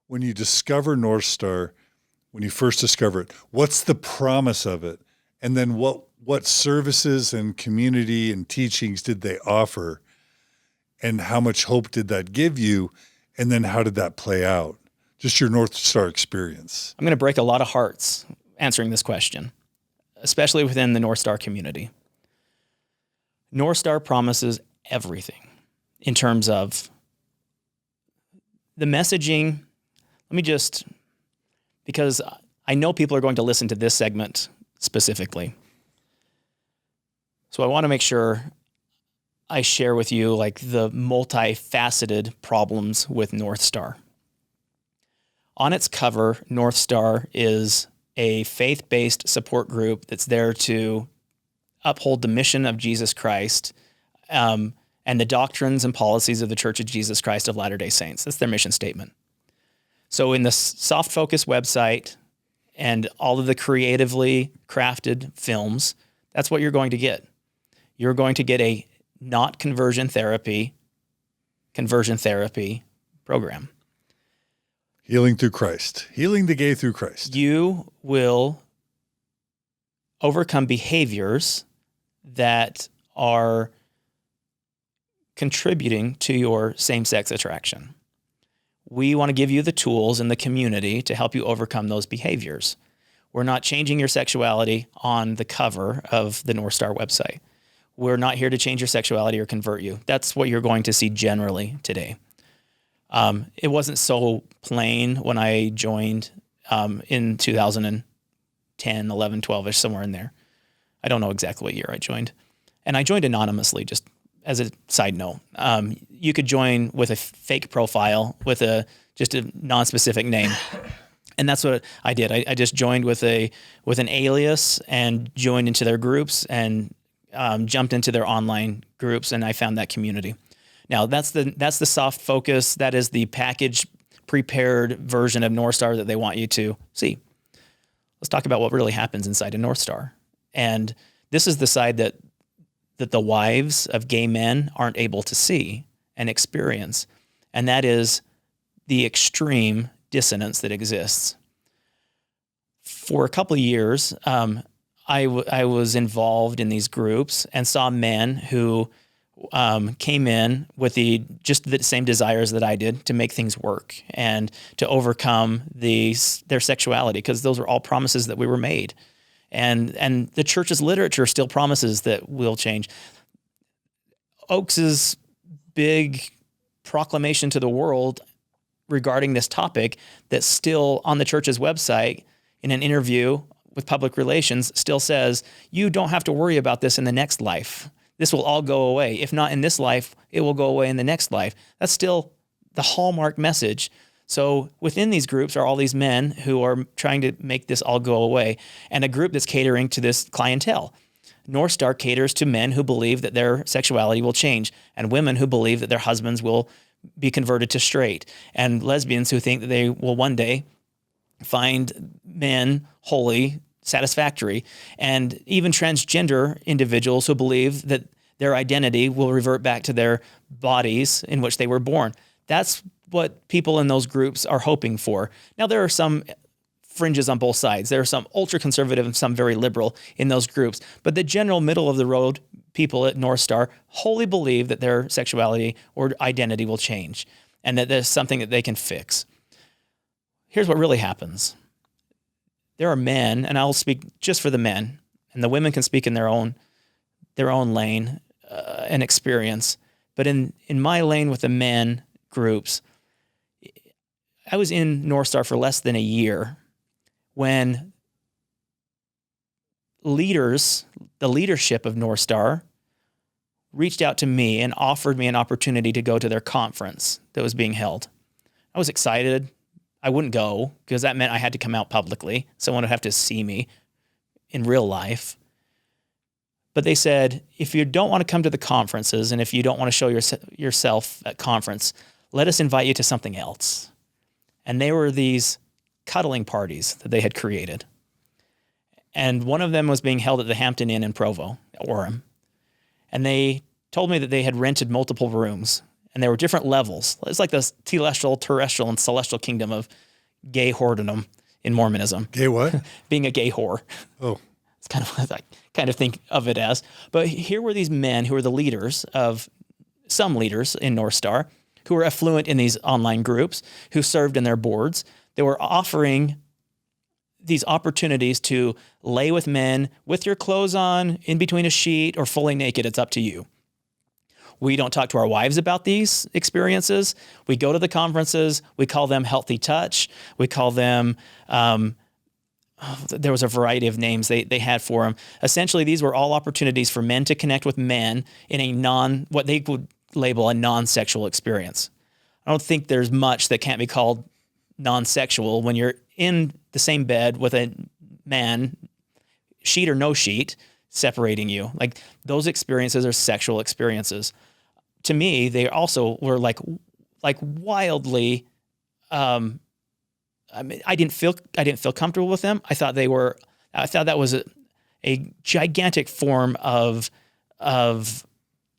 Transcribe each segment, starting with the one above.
when you discover North Star, when you first discover it, what's the promise of it? And then what services and community and teachings did they offer? And how much hope did that give you? And then how did that play out? Just your North Star experience. I'm going to break a lot of hearts answering this question, especially within the North Star community. North Star promises everything in terms of the messaging. Let me just, because I know people are going to listen to this segment specifically. So I want to make sure I share with you like the multifaceted problems with North Star. On its cover, North Star is a faith-based support group that's there to uphold the mission of Jesus Christ and the doctrines and policies of the Church of Jesus Christ of Latter-day Saints. That's their mission statement. So in the Soft Focus website and all of the creatively crafted films, that's what you're going to get. You're going to get a not conversion therapy program. Healing through Christ. Healing the gay through Christ. You will overcome behaviors that are contributing to your same-sex attraction. We want to give you the tools in the community to help you overcome those behaviors. We're not changing your sexuality on the cover of the North Star website. We're not here to change your sexuality or convert you. That's what you're going to see generally today. It wasn't so plain when I joined in 2010, 11, 12-ish, somewhere in there. I don't know exactly what year I joined. And I joined anonymously, just as a side note. You could join with a fake profile with just a non-specific name. And that's what I did. I just joined with an alias and joined into their groups and jumped into their online groups, and I found that community. Now that's the Soft Focus. That is the package prepared version of North Star that they want you to see. Let's talk about what really happens inside a North Star. And this is the side that the wives of gay men aren't able to see and experience. And that is the extreme dissonance that exists. For a couple of years, I was involved in these groups and saw men who came in with just the same desires that I did to make things work and to overcome their sexuality, because those were all promises that we were made. And the church's literature still promises that we'll change. Oakes's big proclamation to the world regarding this topic that's still on the church's website in an interview with public relations still says, you don't have to worry about this in the next life. This will all go away. If not in this life, it will go away in the next life. That's still the hallmark message. So within these groups are all these men who are trying to make this all go away, and a group that's catering to this clientele. North Star caters to men who believe that their sexuality will change, and women who believe that their husbands will be converted to straight, and lesbians who think that they will one day find men holy, satisfactory, and even transgender individuals who believe that their identity will revert back to their bodies in which they were born. That's what people in those groups are hoping for. Now, there are some fringes on both sides. There are some ultra-conservative and some very liberal in those groups. But the general middle-of-the-road people at North Star wholly believe that their sexuality or identity will change and that there's something that they can fix. Here's what really happens. There are men, and I'll speak just for the men, and the women can speak in their own lane and experience. But in my lane with the men groups, I was in North Star for less than a year when the leadership of North Star reached out to me and offered me an opportunity to go to their conference that was being held. I was excited. I wouldn't go because that meant I had to come out publicly. Someone would have to see me in real life. But they said, if you don't want to come to the conferences and if you don't want to show yourself at conference, let us invite you to something else. And they were these cuddling parties that they had created. And one of them was being held at the Hampton Inn in Provo, Orem. And they told me that they had rented multiple rooms and there were different levels. It's like the telestial, terrestrial, and celestial kingdom of gay whoredom in Mormonism. Gay what? Being a gay whore. Oh, It's kind of what I kind of think of it as. But here were these men who were the leaders of some leaders in North Star who were affluent in these online groups, who served in their boards. They were offering these opportunities to lay with men with your clothes on, in between a sheet, or fully naked. It's up to you. We don't talk to our wives about these experiences. We go to the conferences. We call them healthy touch. We call them, there was a variety of names they had for them. Essentially, these were all opportunities for men to connect with men in a what they would label a non-sexual experience. I don't think there's much that can't be called non-sexual when you're in the same bed with a man, sheet or no sheet, separating you. Like, those experiences are sexual experiences. To me, they also were like wildly. I mean, I didn't feel comfortable with them. I thought that was a gigantic form of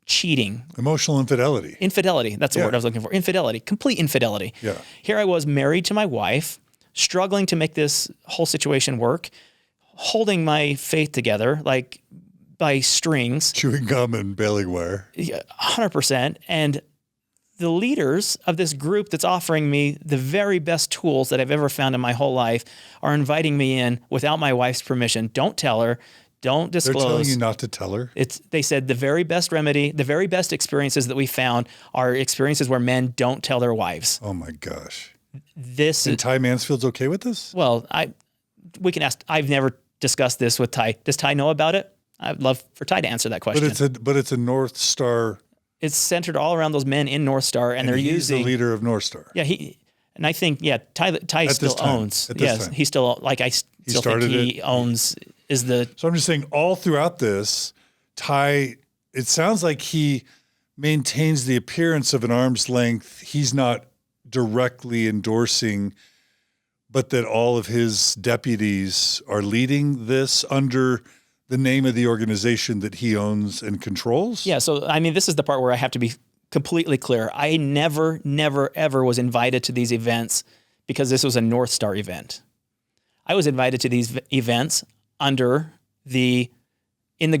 cheating. emotional infidelity. Infidelity. That's the word I was looking for. Infidelity. Complete infidelity. Yeah. Here I was, married to my wife, struggling to make this whole situation work, holding my faith together like by strings. Chewing gum and baling wire. 100%. And the leaders of this group that's offering me the very best tools that I've ever found in my whole life are inviting me in without my wife's permission. Don't tell her. Don't disclose. They're telling you not to tell her? They said the very best remedy, the very best experiences that we found are experiences where men don't tell their wives. Oh my gosh. And Ty Mansfield's okay with this? Well, we can ask. I've never discussed this with Ty. Does Ty know about it? I'd love for Ty to answer that question. But it's a North Star. It's centered all around those men in North Star, and they're he's using the leader of North Star. Yeah, I think Ty still owns. Yes, he still still think he owns is the. So I'm just saying, all throughout this, Ty, it sounds like he maintains the appearance of an arm's length. He's not directly endorsing, but that all of his deputies are leading this under the name of the organization that he owns and controls? Yeah, so I mean, this is the part where I have to be completely clear. I never, ever was invited to these events because this was a North Star event. I was invited to these events in the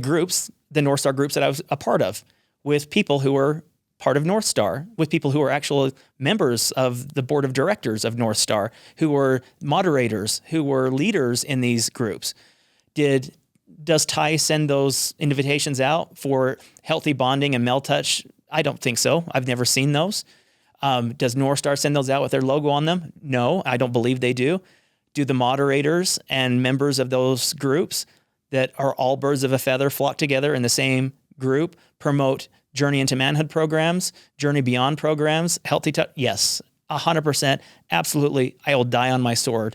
groups, the North Star groups that I was a part of, with people who were part of North Star, with people who were actual members of the board of directors of North Star, who were moderators, who were leaders in these groups. Does Ty send those invitations out for healthy bonding and male touch? I don't think so. I've never seen those. Does North Star send those out with their logo on them? No, I don't believe they do. Do the moderators and members of those groups that are all birds of a feather flock together in the same group promote Journey into Manhood programs, Journey Beyond programs, Healthy Touch? Yes, 100%. Absolutely. I will die on my sword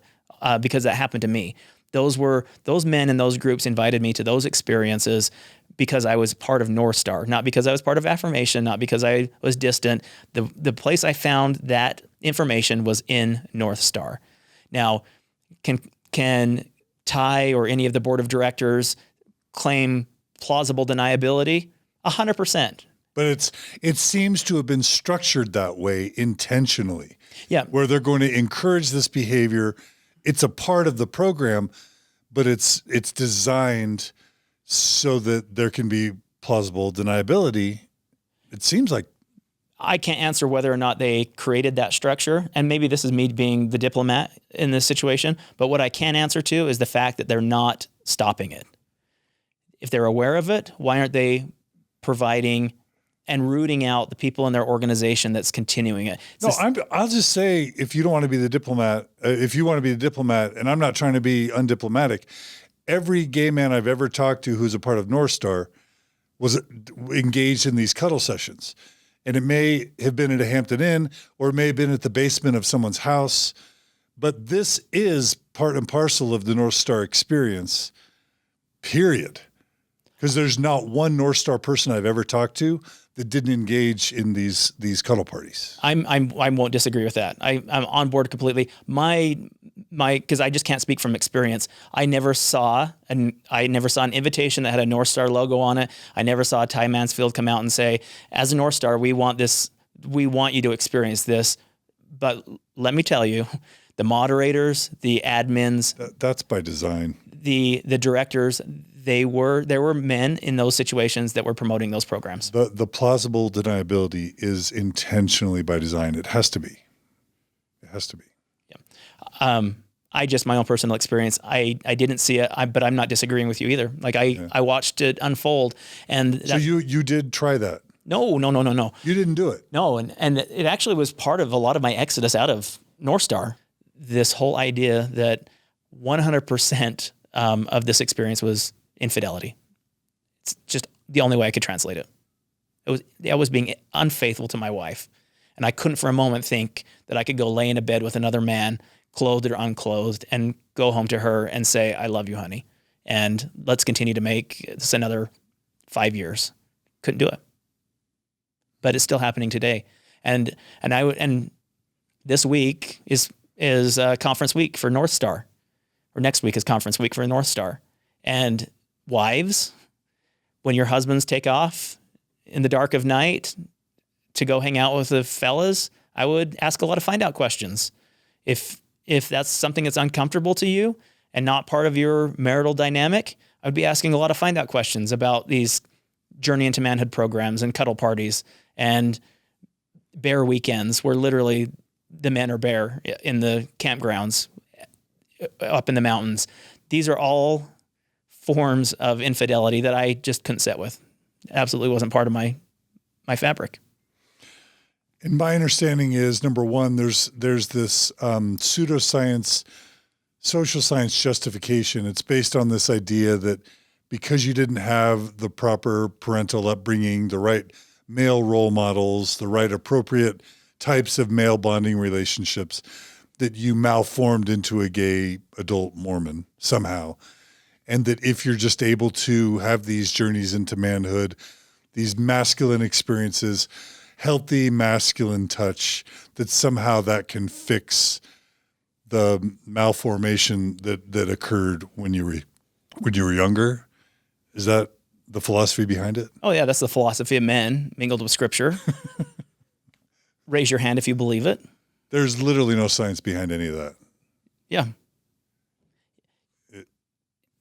because that happened to me. Those men in those groups invited me to those experiences because I was part of North Star, not because I was part of Affirmation, not because I was distant. The place I found that information was in North Star. Now, can Ty or any of the board of directors claim plausible deniability? 100%. But it seems to have been structured that way intentionally. Yeah. Where they're going to encourage this behavior. It's a part of the program, but it's designed so that there can be plausible deniability. It seems like. I can't answer whether or not they created that structure, and maybe this is me being the diplomat in this situation, but what I can answer to is the fact that they're not stopping it. If they're aware of it, why aren't they providing and rooting out the people in their organization that's continuing it? I'll just say, if you don't want to be the diplomat, if you want to be the diplomat, and I'm not trying to be undiplomatic, every gay man I've ever talked to who's a part of North Star was engaged in these cuddle sessions. And it may have been at a Hampton Inn, or it may have been at the basement of someone's house. But this is part and parcel of the North Star experience, period. Because there's not one North Star person I've ever talked to that didn't engage in these cuddle parties. I won't disagree with that. I'm on board completely. Because I just can't speak from experience. I never saw an invitation that had a North Star logo on it. I never saw Ty Mansfield come out and say, as a North Star, we want this we want you to experience this. But let me tell you, the moderators, the admins, That's by design. the directors, there were men in those situations that were promoting those programs. The plausible deniability is intentionally by design. It has to be. It has to be. Yeah. My own personal experience, I didn't see it, but I'm not disagreeing with you either. Like I watched it unfold, and So you did try that. No. You didn't do it. No, and it actually was part of a lot of my exodus out of North Star. This whole idea that 100% of this experience was infidelity. It's just the only way I could translate it. I was being unfaithful to my wife, and I couldn't for a moment think that I could go lay in a bed with another man, clothed or unclothed, and go home to her and say, "I love you, honey, and let's continue to make this another 5 years." Couldn't do it. But it's still happening today. And this week is conference week for North Star, or next week is conference week for North Star. And wives, when your husbands take off in the dark of night to go hang out with the fellas, I would ask a lot of find out questions. If that's something that's uncomfortable to you and not part of your marital dynamic, I would be asking a lot of find out questions about these Journey into Manhood programs and cuddle parties and bear weekends where literally the men are bare in the campgrounds up in the mountains. These are all forms of infidelity that I just couldn't sit with. Absolutely wasn't part of my fabric. And my understanding is, number one, there's this pseudoscience, social science justification. It's based on this idea that because you didn't have the proper parental upbringing, the right male role models, the right appropriate types of male bonding relationships, that you malformed into a gay adult Mormon somehow. And that if you're just able to have these journeys into manhood, these masculine experiences, healthy masculine touch, that somehow that can fix the malformation that occurred when you were younger. Is that the philosophy behind it? Oh yeah, that's the philosophy of men mingled with scripture. Raise your hand if you believe it. There's literally no science behind any of that. Yeah.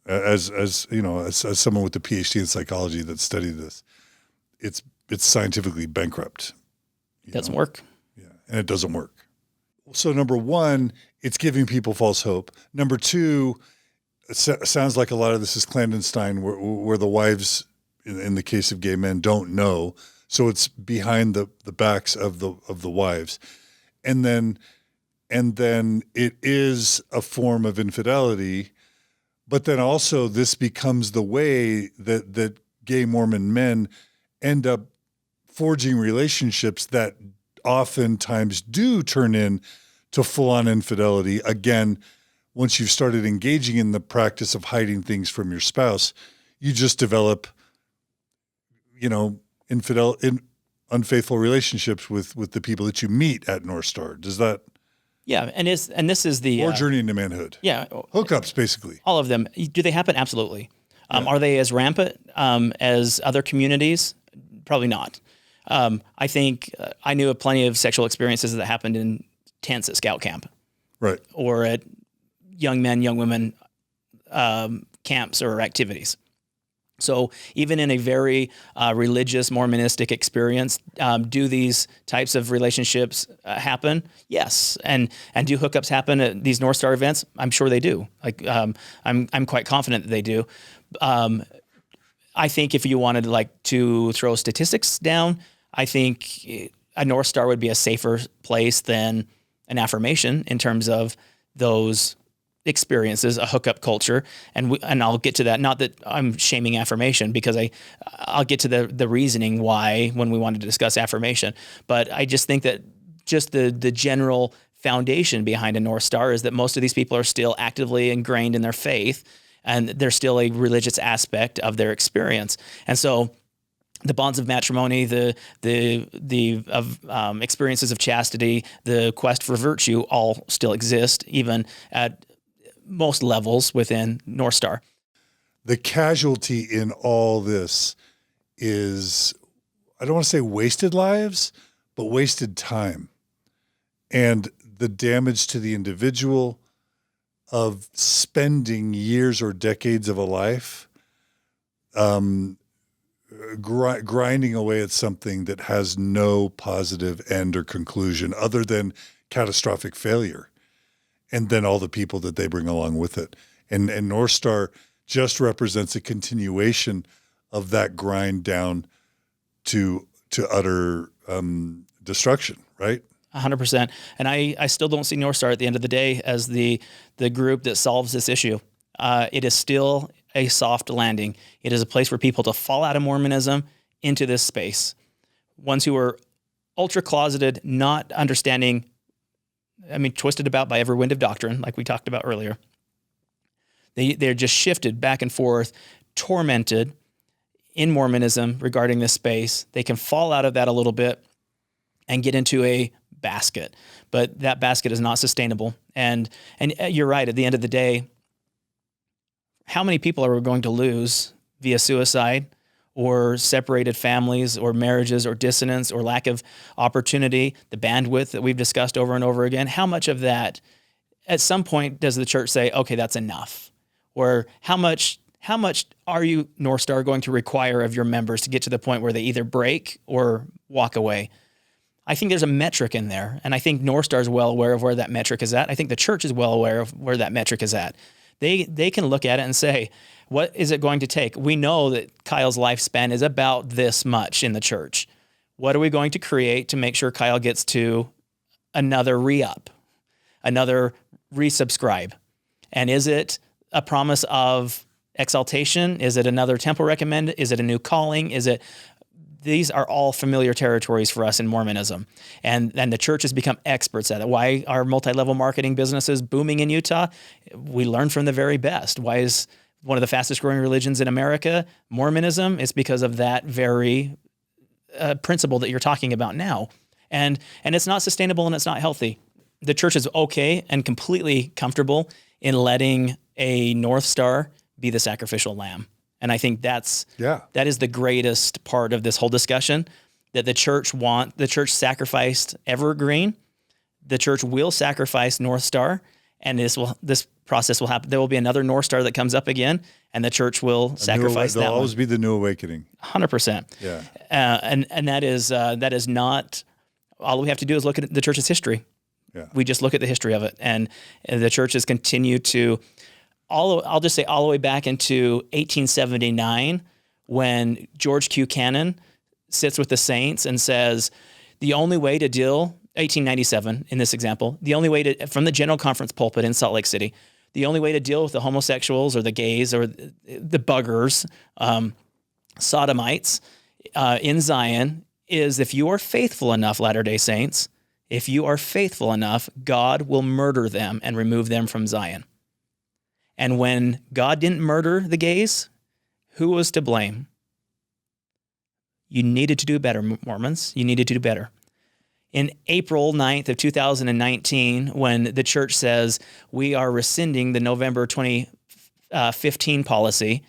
As you know, as someone with a PhD in psychology that studied this, it's scientifically bankrupt. Doesn't work. Yeah, and it doesn't work. So number one, it's giving people false hope. Number two, it sounds like a lot of this is clandestine, where the wives, in the case of gay men, don't know. So it's behind the backs of the wives, and then it is a form of infidelity. But then also this becomes the way that gay Mormon men end up forging relationships that oftentimes do turn in to full-on infidelity. Again, once you've started engaging in the practice of hiding things from your spouse, you just develop, unfaithful relationships with the people that you meet at North Star. Does that? Yeah, and this is the or Journey into Manhood. Yeah, hookups basically. All of them. Do they happen? Absolutely. Are they as rampant as other communities? Probably not. I think I knew of plenty of sexual experiences that happened in tents at scout camp, right, or at young men, young women camps or activities. So even in a very religious, Mormonistic experience, do these types of relationships happen? Yes. And do hookups happen at these North Star events? I'm sure they do. I'm quite confident that they do. I think if you wanted to throw statistics down, I think a North Star would be a safer place than an affirmation in terms of those experiences, a hookup culture, and I'll get to that. Not that I'm shaming affirmation, because I'll get to the reasoning why when we wanted to discuss affirmation. But I just think that just the general foundation behind a North Star is that most of these people are still actively ingrained in their faith, and there's still a religious aspect of their experience. And so the bonds of matrimony, the experiences of chastity, the quest for virtue all still exist, even at most levels within North Star. The casualty in all this is, I don't want to say wasted lives, but wasted time. And the damage to the individual of spending years or decades of a life grinding away at something that has no positive end or conclusion other than catastrophic failure, and then all the people that they bring along with it. And North Star just represents a continuation of that grind down to utter destruction, right? 100%. And I still don't see North Star at the end of the day as the group that solves this issue. It is still a soft landing. It is a place for people to fall out of Mormonism into this space. Ones who are ultra closeted, not understanding, twisted about by every wind of doctrine, like we talked about earlier. They're just shifted back and forth, tormented in Mormonism regarding this space. They can fall out of that a little bit and get into a basket, but that basket is not sustainable. And you're right, at the end of the day, how many people are we going to lose via suicide or separated families or marriages or dissonance or lack of opportunity, the bandwidth that we've discussed over and over again? How much of that, at some point, does the church say, okay, that's enough? Or how much are you, North Star, going to require of your members to get to the point where they either break or walk away? I think there's a metric in there, and I think North Star is well aware of where that metric is at. I think the church is well aware of where that metric is at. They can look at it and say, what is it going to take? We know that Kyle's lifespan is about this much in the church. What are we going to create to make sure Kyle gets to another re-up, another resubscribe? And is it a promise of exaltation? Is it another temple recommend? Is it a new calling? These are all familiar territories for us in Mormonism. And the church has become experts at it. Why are multi-level marketing businesses booming in Utah? We learn from the very best. Why is one of the fastest growing religions in America Mormonism? It's because of that very principle that you're talking about now. And it's not sustainable and it's not healthy. The church is okay and completely comfortable in letting a North Star be the sacrificial lamb. And I think that is the greatest part of this whole discussion, that the church sacrificed Evergreen. The church will sacrifice North Star, and this process will happen. There will be another North Star that comes up again, and the church will sacrifice that one. There'll always be the new awakening. 100%. Yeah. And that is not, all we have to do is look at the church's history. Yeah. We just look at the history of it, and the church has continued to, I'll just say all the way back into 1879, when George Q. Cannon sits with the saints and says, the only way to deal, 1897 in this example, the only way to, from the General Conference pulpit in Salt Lake City, the only way to deal with the homosexuals or the gays or the buggers, sodomites in Zion is, if you are faithful enough, Latter-day Saints, if you are faithful enough, God will murder them and remove them from Zion. And when God didn't murder the gays, who was to blame? You needed to do better, Mormons. You needed to do better. In April 9th of 2019, when the church says we are rescinding the November 2015 policy,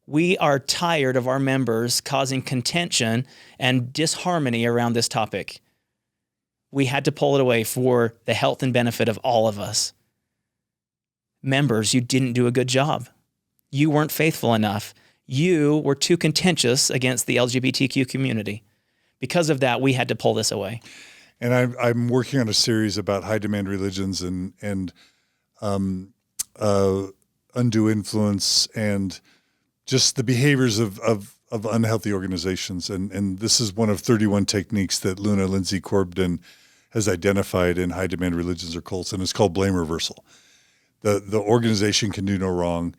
we are tired of our members causing contention and disharmony around this topic. We had to pull it away for the health and benefit of all of us. Members, you didn't do a good job. You weren't faithful enough. You were too contentious against the LGBTQ community. Because of that, we had to pull this away. And I'm working on a series about high demand religions and undue influence and just the behaviors of unhealthy organizations. And this is one of 31 techniques that Luna Lindsay Corbden has identified in high demand religions or cults, and it's called blame reversal. The organization can do no wrong,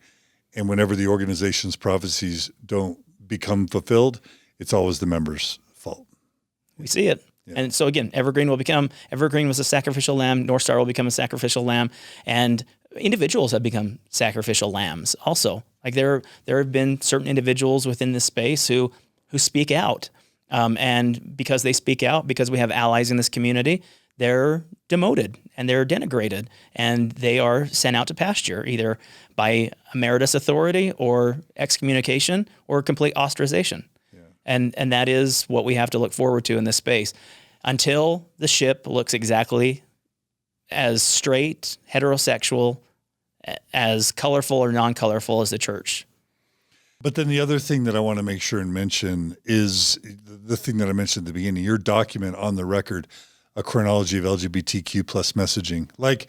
and whenever the organization's prophecies don't become fulfilled, it's always the members' fault. We see it. Yeah. And so again, Evergreen was a sacrificial lamb, North Star will become a sacrificial lamb, and individuals have become sacrificial lambs also. Like there have been certain individuals within this space who speak out. And because they speak out, because we have allies in this community, they're demoted and they're denigrated and they are sent out to pasture, either by emeritus authority or excommunication or complete ostracization. Yeah. And that is what we have to look forward to in this space. until the ship looks exactly as straight, heterosexual, as colorful or non-colorful as the church. But then the other thing that I want to make sure and mention is the thing that I mentioned at the beginning, your document on the record, a chronology of LGBTQ plus messaging. Like,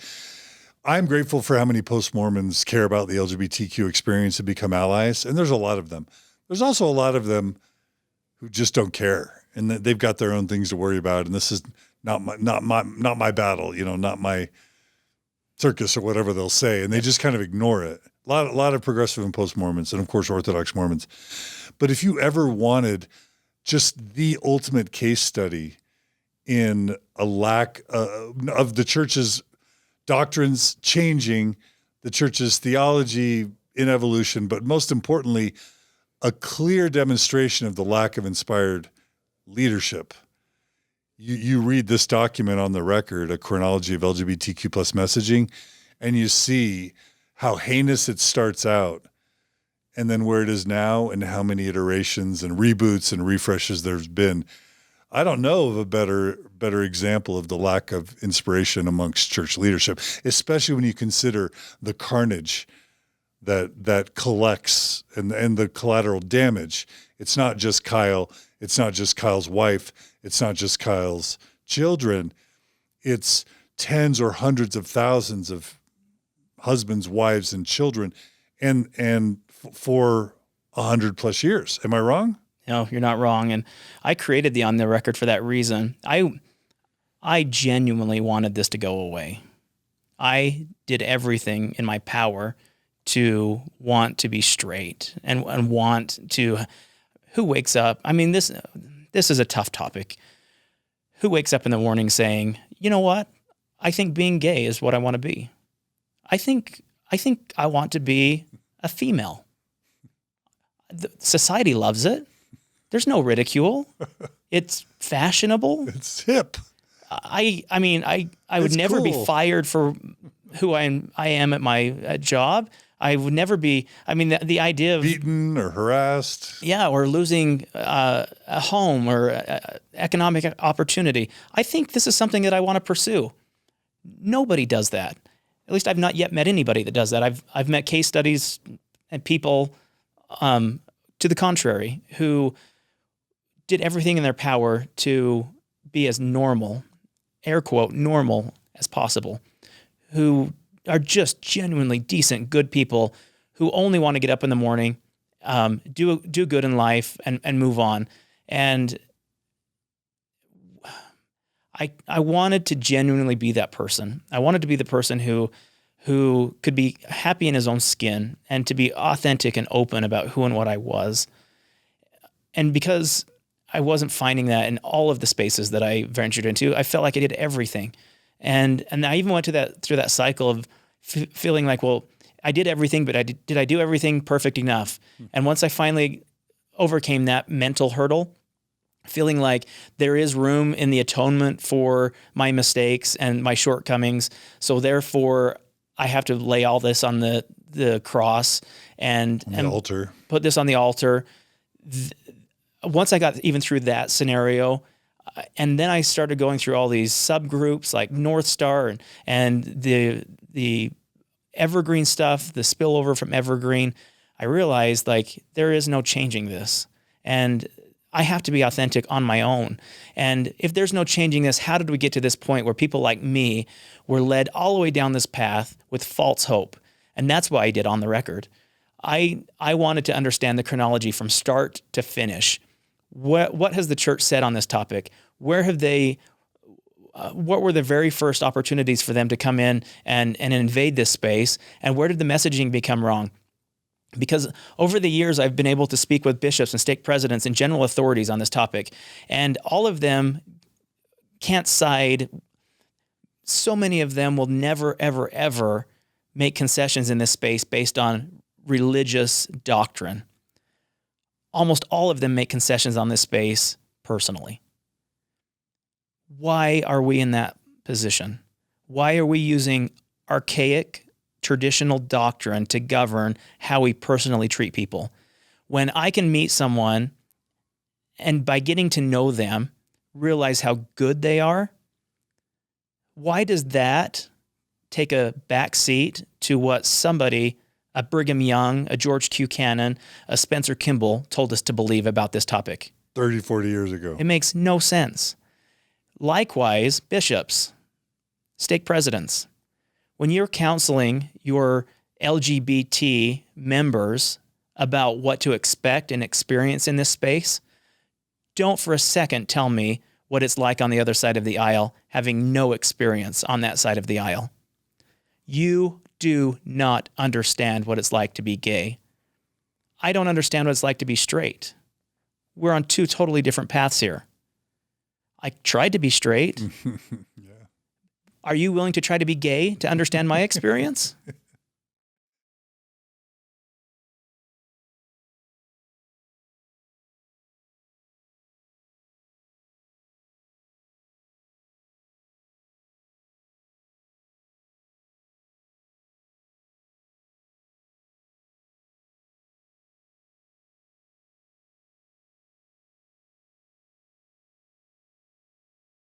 I'm grateful for how many post-Mormons care about the LGBTQ experience and become allies. And there's a lot of them. There's also a lot of them who just don't care, and they've got their own things to worry about. And this is not my battle, not my circus or whatever they'll say. And they just kind of ignore it. A lot of progressive and post-Mormons, and of course, Orthodox Mormons. But if you ever wanted just the ultimate case study in a lack of the church's doctrines changing, the church's theology in evolution, but most importantly, a clear demonstration of the lack of inspired leadership. You read this document on the record, a chronology of LGBTQ plus messaging, and you see how heinous it starts out and then where it is now and how many iterations and reboots and refreshes there's been. I don't know of a better example of the lack of inspiration amongst church leadership, especially when you consider the carnage that collects and the collateral damage. It's not just Kyle. It's not just Kyle's wife. It's not just Kyle's children. It's tens or hundreds of thousands of husbands, wives, and children, and for 100+ years. Am I wrong? No, you're not wrong. And I created the On the Record for that reason. I genuinely wanted this to go away. I did everything in my power to want to be straight and want to. Who wakes up? I mean, this is a tough topic. Who wakes up in the morning saying, you know what? I think being gay is what I want to be. I think I want to be a female. Society loves it. There's no ridicule. It's fashionable. It's hip. I mean, I would never be fired for who I am at my job. I would never be, I mean, the idea of beaten or harassed. Yeah, or losing a home or economic opportunity. I think this is something that I want to pursue. Nobody does that. At least I've not yet met anybody that does that. I've met case studies and people to the contrary who did everything in their power to be as normal, air quote, normal as possible, who are just genuinely decent, good people who only want to get up in the morning, do good in life and move on. And I wanted to genuinely be that person. I wanted to be the person who could be happy in his own skin and to be authentic and open about who and what I was. And because I wasn't finding that in all of the spaces that I ventured into, I felt like I did everything. And I even went through that cycle of feeling like, well, I did everything, but did I do everything perfect enough? And once I finally overcame that mental hurdle, feeling like there is room in the atonement for my mistakes and my shortcomings, so therefore I have to lay all this on the cross and altar. Put this on the altar. Once I got even through that scenario, and then I started going through all these subgroups like North Star and the Evergreen stuff, the spillover from Evergreen, I realized like there is no changing this. And I have to be authentic on my own. And if there's no changing this, how did we get to this point where people like me were led all the way down this path with false hope? And that's why I did On the Record. I wanted to understand the chronology from start to finish. What has the church said on this topic? Where have they, what were the very first opportunities for them to come in and invade this space? And where did the messaging become wrong? Because over the years, I've been able to speak with bishops and stake presidents and general authorities on this topic, and all of them can't side. So many of them will never, ever, ever make concessions in this space based on religious doctrine. Almost all of them make concessions on this space personally. Why are we in that position? Why are we using archaic traditional doctrine to govern how we personally treat people? When I can meet someone and by getting to know them, realize how good they are, why does that take a back seat to what somebody, a Brigham Young, a George Q. Cannon, a Spencer Kimball told us to believe about this topic? 30, 40 years ago. It makes no sense. Likewise, bishops, stake presidents. When you're counseling your LGBT members about what to expect and experience in this space, don't for a second tell me what it's like on the other side of the aisle, having no experience on that side of the aisle. You do not understand what it's like to be gay. I don't understand what it's like to be straight. We're on two totally different paths here. I tried to be straight. Yeah. Are you willing to try to be gay to understand my experience?